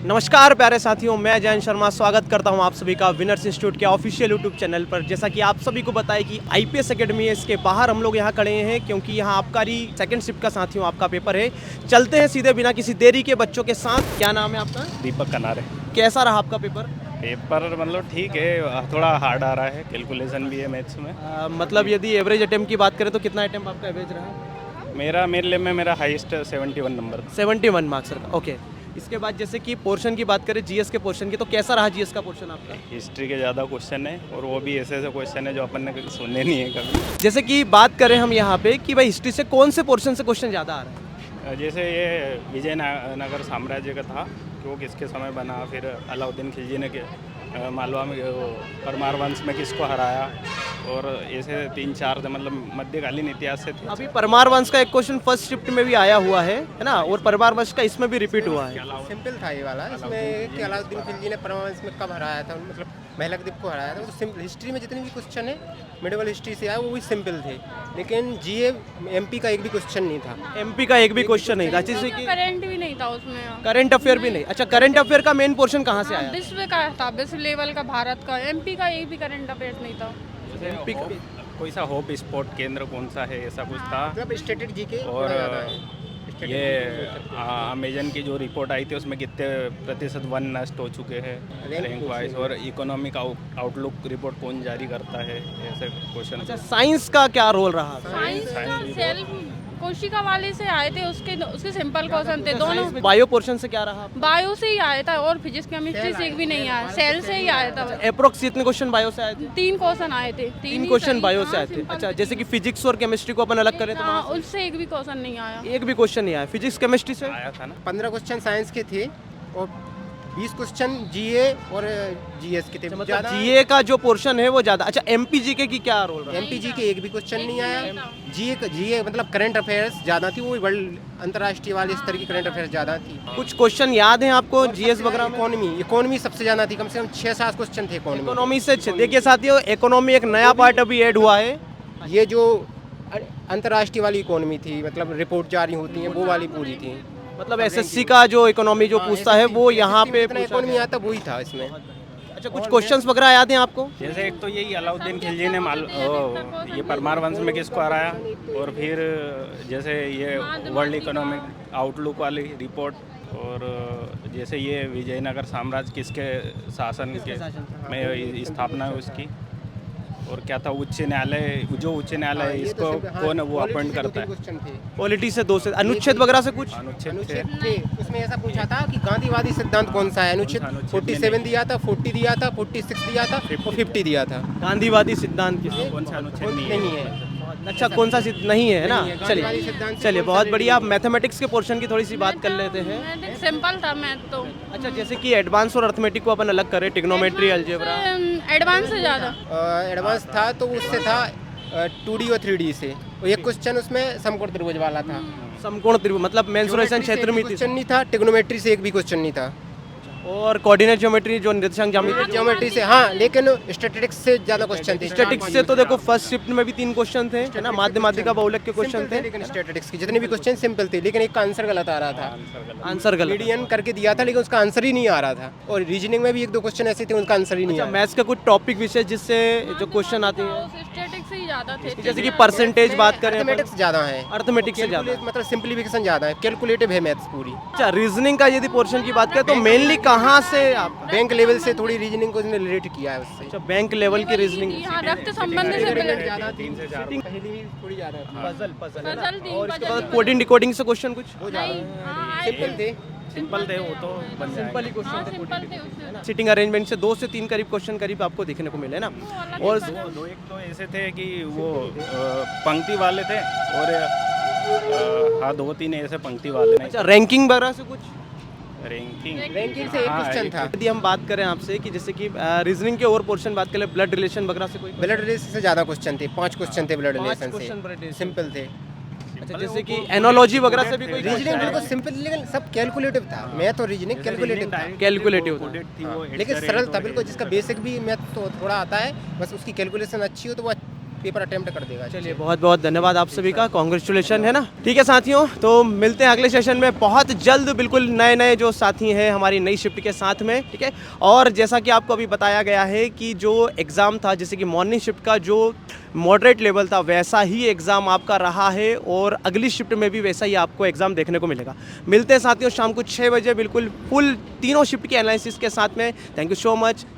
नमस्कार प्यारे साथियों, मैं जयंत शर्मा स्वागत करता हूं आप सभी का विनर्स इंस्टीट्यूट के ऑफिशियल यूट्यूब चैनल पर। जैसा कि आप सभी को बताएं कि आईपीएस एकेडमी है, इसके बाहर हम लोग यहां खड़े हैं क्योंकि यहां आबकारी सेकंड शिफ्ट का साथियों आपका पेपर है। चलते हैं सीधे बिना किसी देरी के बच्चों के साथ। क्या नाम है आपका? दीपक कनारे। कैसा रहा आपका पेपर? पेपर मतलब ठीक है, थोड़ा हार्ड आ रहा है, कैलकुलेशन भी है मैथ्स में। मतलब यदि एवरेज अटेम्प्ट की बात करें तो कितना अटेम्प्ट आपका एवरेज रहा? मेरे लिए मेरा हाईएस्ट 71 नंबर था। 71 मार्क्स रहा। ओके, इसके बाद जैसे कि पोर्शन की बात करें जीएस के पोर्शन की, तो कैसा रहा जीएस का पोर्शन आपका? हिस्ट्री के ज़्यादा क्वेश्चन है और वो भी ऐसे क्वेश्चन है जो अपन ने कभी सुने नहीं है कभी। जैसे कि बात करें हम यहाँ पे कि भाई हिस्ट्री से कौन से पोर्शन से क्वेश्चन ज़्यादा आ रहा है? जैसे ये विजयनगर साम्राज्य का था कि वो किसके समय बना, फिर अलाउद्दीन खिलजी ने मालवा में वो परमार वंश में किसको हराया, और ऐसे 3-4 मतलब मध्यकालीन इतिहास से थे। अभी परमार वंश का एक क्वेश्चन फर्स्ट शिफ्ट में भी आया हुआ है ना, और परमार वंश का इसमें भी रिपीट हुआ है। सिंपल था ये वाला। इसमें कि अलाउद्दीन खिलजी ने परमार वंश में कब हराया था, मतलब महलकदीप को हराया था। वो सिंपल हिस्ट्री में जितने भी क्वेश्चन है मिडिवल हिस्ट्री से आए वो भी सिंपल थे, लेकिन जीए एमपी का एक भी क्वेश्चन नहीं था। एमपी का एक भी क्वेश्चन नहीं था, जैसे कि करंट भी नहीं था उसमें। करंट अफेयर भी नहीं। अच्छा, करंट अफेयर का मेन पोर्शन कहाँ से आया? विश्व का था, विश्व लेवल का, भारत का। एमपी का एक भी करंट अफेयर नहीं था। एमपी का कोई सा होप स्पोर्ट केंद्र कौन सा है, ऐसा कुछ था। मतलब स्टेटेड जीके और ज़्यादा है। ये अमेजन की जो रिपोर्ट आई थी उसमें कितने प्रतिशत वन नष्ट हो चुके हैं रैंक वाइज, और इकोनॉमिक आउटलुक रिपोर्ट कौन जारी करता है, ऐसे क्वेश्चन। अच्छा, साइंस का क्या रोल रहा? साइंस का सेल्फ कोशिका वाले से आए थे, उसके सिंपल क्वेश्चन थे दोनों। बायो पोर्शन से क्या रहा? बायो से ही आया था, और फिजिक्स केमिस्ट्री से एक भी नहीं आया, सेल से ही आया था। अप्रोक्स कितने क्वेश्चन बायो से आए थे? 3 क्वेश्चन आए थे। 3 क्वेश्चन बायो से आए थे। अच्छा, जैसे कि फिजिक्स और केमिस्ट्री को अपन अलग करें तो हाँ, वहाँ उससे एक भी क्वेश्चन नहीं आया। से एक भी क्वेश्चन नहीं आया। फिजिक्स केमिस्ट्री से आया था ना। 15 क्वेश्चन साइंस के थे और 20 क्वेश्चन जीए और जीएस के थे। मतलब जीए का जो पोर्शन है वो ज्यादा। अच्छा, एमपी जीके की क्या रोल रहा? एमपीजी के एक भी क्वेश्चन नहीं आया। जीए मतलब करंट अफेयर्स ज़्यादा थी, वो वर्ल्ड अंतर्राष्ट्रीय वाले स्तर की करंट अफेयर्स ज़्यादा थी। कुछ क्वेश्चन याद हैं आपको जीएस वगैरह में? इकोनॉमी सबसे ज़्यादा थी, कम से कम 6-7 क्वेश्चन थे इकोनॉमी। इकोनॉमी से देखिए साथियों, इकोनॉमी एक नया पार्ट अभी ऐड हुआ है। ये जो अंतर्राष्ट्रीय वाली इकोनॉमी थी, मतलब रिपोर्ट जारी होती है, वो वाली पूरी थी। मतलब एसएससी का जो इकोनॉमी जो पूछता है वो यहाँ पे इकोनॉमी आता वही था इसमें। अच्छा, कुछ क्वेश्चंस वगैरह याद हैं आपको? जैसे एक तो यही अलाउद्दीन खिलजी ने ये परमार वंश में किसको हराया, और फिर जैसे ये वर्ल्ड इकोनॉमिक आउटलुक वाली रिपोर्ट, और जैसे ये विजयनगर साम्राज्य किसके शासन के में स्थापना है उसकी, और क्या था उच्च न्यायालय, जो उच्च न्यायालय है इसको कौन वो अपॉइंट करता है। पॉलिटी से 2 से अनुच्छेद वगैरह से कुछ अनुच्छेद थे। थे उसमें ऐसा पूछा था कि गांधीवादी सिद्धांत कौन सा है। अनुच्छेद 47 दिया था, 40 दिया था, 46 दिया था और 50 दिया था। गांधीवादी सिद्धांत किस कौन सा अनुच्छेद नहीं है। अच्छा, कौन सा नहीं है ना? गांधीवादी सिद्धांत से चलिए कौन सा बहुत बढ़िया। आप मैथमेटिक्स के पोर्शन की थोड़ी सी बात कर लेते हैं। सिंपल था मैथ तो। अच्छा, जैसे कि एडवांस और अर्थमेटिक को अपन अलग करें, ट्रिग्नोमेट्री, अलजेब्रा। एडवांस से ज़्यादा एडवांस था तो उससे था 2D और 3D से। और एक क्वेश्चन उसमें समकोण त्रिभुज वाला था। समकोण त्रिभुज मतलब मेंसुरेशन क्षेत्र में क्वेश्चन नहीं था, ट्रिग्नोमेट्री से एक भी क्वेश्चन नहीं था, और कोऑर्डिनेट ज्योमेट्री जो निर्देशांक ज्यामिति। ज्योमेट्री से हाँ, लेकिन स्टैटिस्टिक्स से ज्यादा क्वेश्चन थे। स्टैटिक्स से तो देखो फर्स्ट शिफ्ट में भी 3 क्वेश्चन थे, है ना, माध्यमातिका बहुलक के क्वेश्चन थे, लेकिन स्टैटिस्टिक्स के जितने भी क्वेश्चन सिंपल थे, लेकिन एक का आंसर गलत आ रहा था। आंसर गलत। मीडियन करके दिया था लेकिन उसका आंसर ही नहीं आ रहा था। और रीजनिंग में भी 1-2 क्वेश्चन ऐसे थे उनका आंसर ही नहीं आया। मैथ्स का कुछ टॉपिक विषय जिससे जो क्वेश्चन आते हैं, स्टैटिक्स से ही ज़्यादा थे। जैसे कि परसेंटेज बात करें, मैथमेटिक्स ज्यादा है, अर्थमेटिक्स से ज्यादा। मतलब सिंप्लीफिकेशन ज्यादा है, कैलकुलेटिव है मैथ्स पूरी। अच्छा, रीजनिंग का यदि पोर्शन की बात करें तो मेनली कहाँ से आप? बैंक लेवल से थोड़ी रीजनिंग को उसने रिलेट किया है उससे। अच्छा, बैंक लेवल की रीजनिंग। यहाँ रक्त संबंध से ज्यादा थी, पहली भी थोड़ी ज्यादा थी। पजल पजल पजल थी, और इसके पजल बाद कोडिंग डिकोडिंग से क्वेश्चन कुछ सिंपल थे। सिंपल थे वो तो बन सिंपल ही क्वेश्चन थे। सिंपल थे उससे। सीटिंग अरेंजमेंट से 2 से 3 करीब क्वेश्चन करीब आपको देखने को मिले ना। और दो एक तो ऐसे थे कि वो पंक्ति वाले थे, और हाँ 2-3 ऐसे पंक्ति वाले। अच्छा, रैंकिंग वगैरह से कुछ? रैंकिंग रैंकिंग से एक क्वेश्चन था। यदि हम बात करें आपसे कि जैसे कि रीजनिंग के और पोर्शन बात करें, ब्लड रिलेशन वगैरह से कोई? ब्लड रिलेशन से ज्यादा क्वेश्चन थे, 5 क्वेश्चन थे ब्लड 5 रिलेशन क्वेश्चन ब्लड से, रिलेशन। सिंपल थे। अच्छा, जैसे कि एनोलॉजी वगैरह से भी कोई? रीजनिंग बिल्कुल सिंपल, लेकिन सब कैलकुलेटिव था। मैथ और रीजनिंग कैलकुलेटिव था, कैलकुलेटिव था। थी वो, लेकिन सरल था बिल्कुल। जिसका बेसिक भी मैथ तो थोड़ा आता है, बस उसकी कैलकुलेशन अच्छी हो तो वो पेपर अटेम्प्ट कर देगा। चलिए बहुत बहुत धन्यवाद आप सभी का, कॉन्ग्रेचुलेशन है ना। ठीक है साथियों, तो मिलते हैं अगले सेशन में बहुत जल्द, बिल्कुल नए नए जो साथी हैं हमारी नई शिफ्ट के साथ में, ठीक है। और जैसा कि आपको अभी बताया गया है कि जो एग्ज़ाम था, जैसे कि मॉर्निंग शिफ्ट का जो मॉडरेट लेवल था, वैसा ही एग्ज़ाम आपका रहा है और अगली शिफ्ट में भी वैसा ही आपको एग्ज़ाम देखने को मिलेगा। मिलते हैं साथियों शाम को 6 बजे बिल्कुल फुल तीनों शिफ्ट के एनालिसिस के साथ में। Thank you so much.